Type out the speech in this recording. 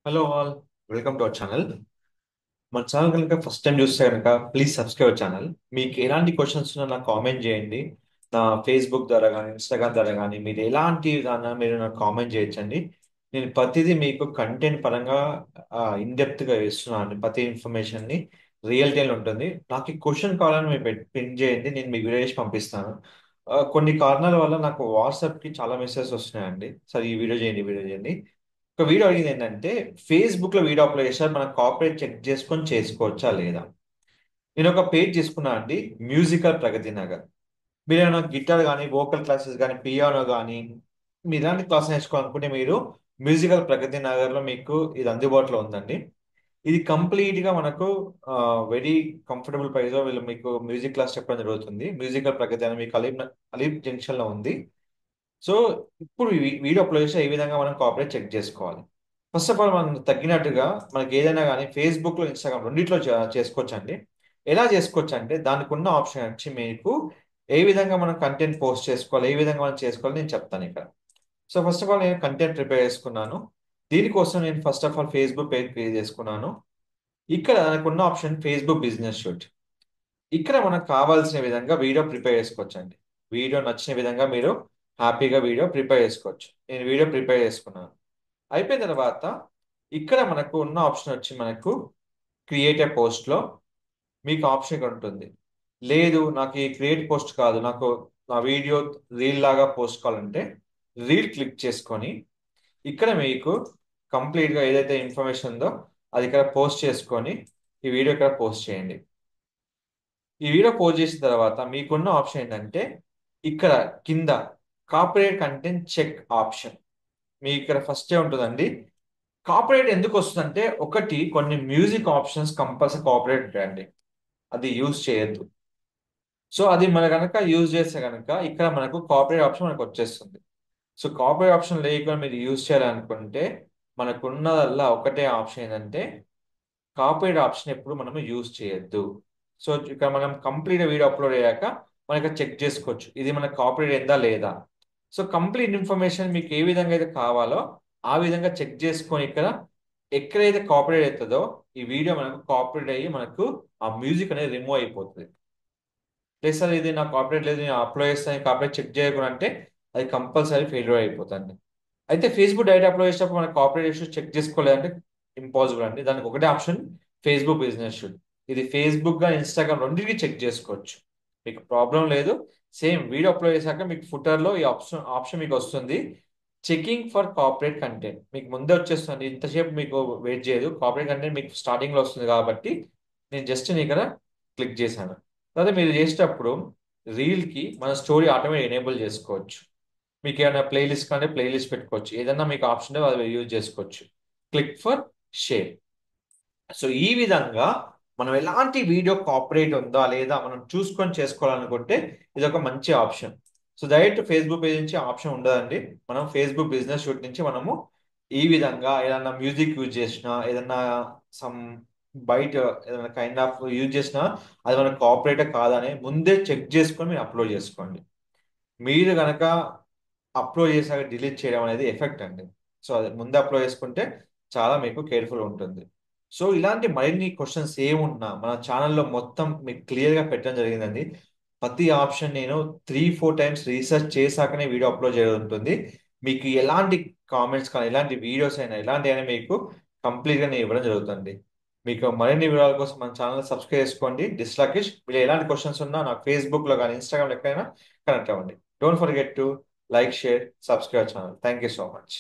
Hello all, welcome to our channel. మన channel కనుక first time చూస్తే కనుక ప్లీజ్ సబ్స్క్రైబ్ ఛానల్. మీకు ఎలాంటి క్వశ్చన్స్ ఉన్నా నాకు కామెంట్ చేయండి. నా ఫేస్బుక్ ద్వారా కానీ ఇన్స్టాగ్రామ్ ద్వారా కానీ మీరు ఎలాంటి దాన్నా మీరు నాకు కామెంట్ చేయొచ్చండి. నేను ప్రతిదీ మీకు కంటెంట్ పరంగా ఇన్ డెప్త్గా ఇస్తున్నాను. ప్రతి ఇన్ఫర్మేషన్ని రియల్ టైం ఉంటుంది. నాకు ఈ క్వశ్చన్ కావాలని మీరు పిన్ చేయండి, నేను మీకు వీడియో చేసి పంపిస్తాను. కొన్ని కారణాల వల్ల నాకు వాట్సాప్కి చాలా మెసేజెస్ వస్తున్నాయండి. సార్ ఈ వీడియో చేయండి, ఈ వీడియో చేయండి. ఒక వీడియో అడిగింది ఏంటంటే, ఫేస్బుక్ లో వీడియో అప్లోడ్ చేశారు, మనం కాపరేట్ చెక్ చేసుకొని చేసుకోవచ్చా లేదా. నేను ఒక పేజ్ తీసుకున్నా అండి, మ్యూజికల్ ప్రగతి నగర్. మీరు ఏమైనా గిటార్ కానీ వోకల్ క్లాసెస్ కానీ పియానో కానీ మీరు ఇలాంటి క్లాస్ నేర్చుకోవాలనుకుంటే మీరు మ్యూజికల్ ప్రగతి నగర్ లో మీకు ఇది అందుబాటులో ఉందండి. ఇది కంప్లీట్ గా మనకు వెరీ కంఫర్టబుల్ ప్రైస్ లో వీళ్ళు మీకు మ్యూజిక్ క్లాస్ చెప్పడం జరుగుతుంది. మ్యూజికల్ ప్రగతి అని మీకు అలీప్ జంక్షన్ లో ఉంది. సో ఇప్పుడు వీడియో అప్లోడ్ చేస్తే ఏ విధంగా మనం కాపరేట్ చెక్ చేసుకోవాలి. ఫస్ట్ ఆఫ్ ఆల్ మనం తగ్గినట్టుగా మనకి ఏదైనా కానీ ఫేస్బుక్ లో ఇన్స్టాగ్రామ్ రెండిట్లో చేసుకోవచ్చు అండి. ఎలా చేసుకోవచ్చు అంటే దానికి ఉన్న ఆప్షన్ వచ్చి మీకు ఏ విధంగా మనం కంటెంట్ పోస్ట్ చేసుకోవాలి, ఏ విధంగా మనం చేసుకోవాలి నేను చెప్తాను ఇక్కడ. సో ఫస్ట్ ఆఫ్ ఆల్ నేను కంటెంట్ ప్రిపేర్ చేసుకున్నాను. దీనికోసం నేను first of all Facebook page create చేసుకున్నాను. ఇక్కడ మనకున్న ఆప్షన్ ఫేస్బుక్ బిజినెస్ షూట్. ఇక్కడ మనకు కావాల్సిన విధంగా వీడియో ప్రిపేర్ చేసుకోవచ్చు అండి. వీడియో నచ్చిన విధంగా మీరు హ్యాపీగా వీడియో ప్రిపేర్ చేసుకోవచ్చు. నేను వీడియో ప్రిపేర్ చేసుకున్నాను. అయిపోయిన తర్వాత ఇక్కడ మనకు ఉన్న ఆప్షన్ వచ్చి మనకు క్రియేట్ ఏ పోస్ట్లో మీకు ఆప్షన్ ఇక్కడ ఉంటుంది. లేదు నాకు ఈ క్రియేట్ పోస్ట్ కాదు, నాకు నా వీడియో రీల్ లాగా పోస్ట్ కావాలంటే రీల్ క్లిక్ చేసుకొని ఇక్కడ మీకు కంప్లీట్గా ఏదైతే ఇన్ఫర్మేషన్ ఉందో అది ఇక్కడ పోస్ట్ చేసుకొని ఈ వీడియో ఇక్కడ పోస్ట్ చేయండి. ఈ వీడియో పోస్ట్ చేసిన తర్వాత మీకున్న ఆప్షన్ ఏంటంటే ఇక్కడ కింద కాపరేట్ కంటెంట్ చెక్ ఆప్షన్ మీ ఇక్కడ ఫస్టే ఉంటుందండి. కాపరేట్ ఎందుకు వస్తుందంటే ఒకటి కొన్ని మ్యూజిక్ ఆప్షన్స్ కంపల్సరీ కాపరేట్ ఉంటాయండి, అది యూజ్ చేయొద్దు. సో అది మన కనుక యూజ్ చేస్తే కనుక ఇక్కడ మనకు కాపరేట్ ఆప్షన్ మనకు వచ్చేస్తుంది. సో కాపరేట్ ఆప్షన్ లేకుండా మీరు యూజ్ చేయాలనుకుంటే మనకున్నదల్లా ఒకటే ఆప్షన్ ఏంటంటే కాపీడ్ ఆప్షన్ ఎప్పుడు మనం యూజ్ చేయొద్దు. సో ఇక్కడ మనం కంప్లీట్ వీడియో అప్లోడ్ అయ్యాక మనం ఇక్కడ చెక్ చేసుకోవచ్చు ఇది మనకు కాపీడ్ అయిందా లేదా. సో కంప్లీట్ ఇన్ఫర్మేషన్ మీకు ఏ విధంగా అయితే కావాలో ఆ విధంగా చెక్ చేసుకొని ఇక్కడ ఎక్కడైతే కాపీడ్ అవుతుందో ఈ వీడియో మనకు కాపీడ్ అయ్యి మనకు ఆ మ్యూజిక్ అనేది రిమూవ్ అయిపోతుంది. లేదు సార్ ఇది నాకు కాపీరైట్ లేదు నేను అప్లోడ్ చేస్తాను కాపీరైట్ చెక్ చేయకుండా అంటే అది కంపల్సరీ ఫెయిల్యూర్ అయిపోతుంది. అయితే ఫేస్బుక్ డైరెక్ట్ అప్లోడ్ చేసినప్పుడు మనకు కాపీరైట్ ఇష్యూస్ చెక్ చేసుకోలేదంటే ఇంపాసిబుల్ అండి. దానికి ఒకటే ఆప్షన్ ఫేస్బుక్ బిజినెస్ షూట్. ఇది ఫేస్బుక్ గా ఇన్స్టాగ్రామ్ రెండింటికి చెక్ చేసుకోవచ్చు, మీకు ప్రాబ్లం లేదు. సేమ్ వీడియో అప్లోడ్ చేశాక మీకు ఫుటర్ లో ఈ ఆప్షన్ ఆప్షన్ మీకు వస్తుంది చెకింగ్ ఫర్ కార్పొరేట్ కంటెంట్. మీకు ముందే వచ్చేస్తుంది, ఇంతసేపు మీకు వెయిట్ చేయదు. కార్పొరేట్ కంటెంట్ మీకు స్టార్టింగ్ లో వస్తుంది కాబట్టి నేను జస్ట్ ఇక్కడ క్లిక్ చేశాను. తర్వాత మీరు చేసేటప్పుడు రీల్ కి మన స్టోరీ ఆటోమేటిక్ ఎనేబుల్ చేసుకోవచ్చు. మీకు ఏమైనా ప్లేలిస్ట్ కానీ ప్లేలిస్ట్ పెట్టుకోవచ్చు, ఏదైనా మీకు ఆప్షన్ అది యూజ్ చేసుకోవచ్చు. Click for share. సో ఈ విధంగా మనం ఎలాంటి వీడియో కాపరేట్ ఉందా లేదా మనం చూసుకొని చేసుకోవాలనుకుంటే ఇది ఒక మంచి option. So direct Facebook page నుంచి ఆప్షన్ ఉండదండి. మనం ఫేస్బుక్ బిజినెస్ షూట్ నుంచి మనము ఈ విధంగా ఏదైనా మ్యూజిక్ యూజ్ చేసినా ఏదైనా సమ్ బయట ఏదైనా కైండ్ ఆఫ్ యూజ్ చేసినా అది మనకు కాపరేట్ కాదని ముందే చెక్ చేసుకొని మీరు అప్లోడ్ చేసుకోండి. మీరు కనుక అప్లోడ్ చేసాక డిలీట్ చేయడం అనేది ఎఫెక్ట్ అండి. సో అది ముందే అప్లోడ్ చేసుకుంటే చాలా మీకు కేర్ఫుల్ ఉంటుంది. సో ఇలాంటి మరిన్ని క్వశ్చన్స్ ఏమున్నా మన ఛానల్లో మొత్తం మీకు క్లియర్గా పెట్టడం జరిగిందండి. ప్రతి ఆప్షన్ నేను 3-4 టైమ్స్ రీసెర్చ్ చేశాకనే వీడియో అప్లోడ్ చేయడం ఉంటుంది. మీకు ఎలాంటి కామెంట్స్ కానీ ఎలాంటి వీడియోస్ అయినా ఎలాంటి అయినా మీకు కంప్లీట్గా నేను ఇవ్వడం జరుగుతుంది. మీకు మరిన్ని వివరాల కోసం మన ఛానల్ సబ్స్క్రైబ్ చేసుకోండి. డిస్లకిష్ మీరు ఎలాంటి క్వశ్చన్స్ ఉన్నా నాకు ఫేస్బుక్లో కానీ ఇన్స్టాగ్రామ్లో ఎక్కడైనా కనెక్ట్ అవ్వండి. Don't forget to like, share, subscribe channel. Thank you so much.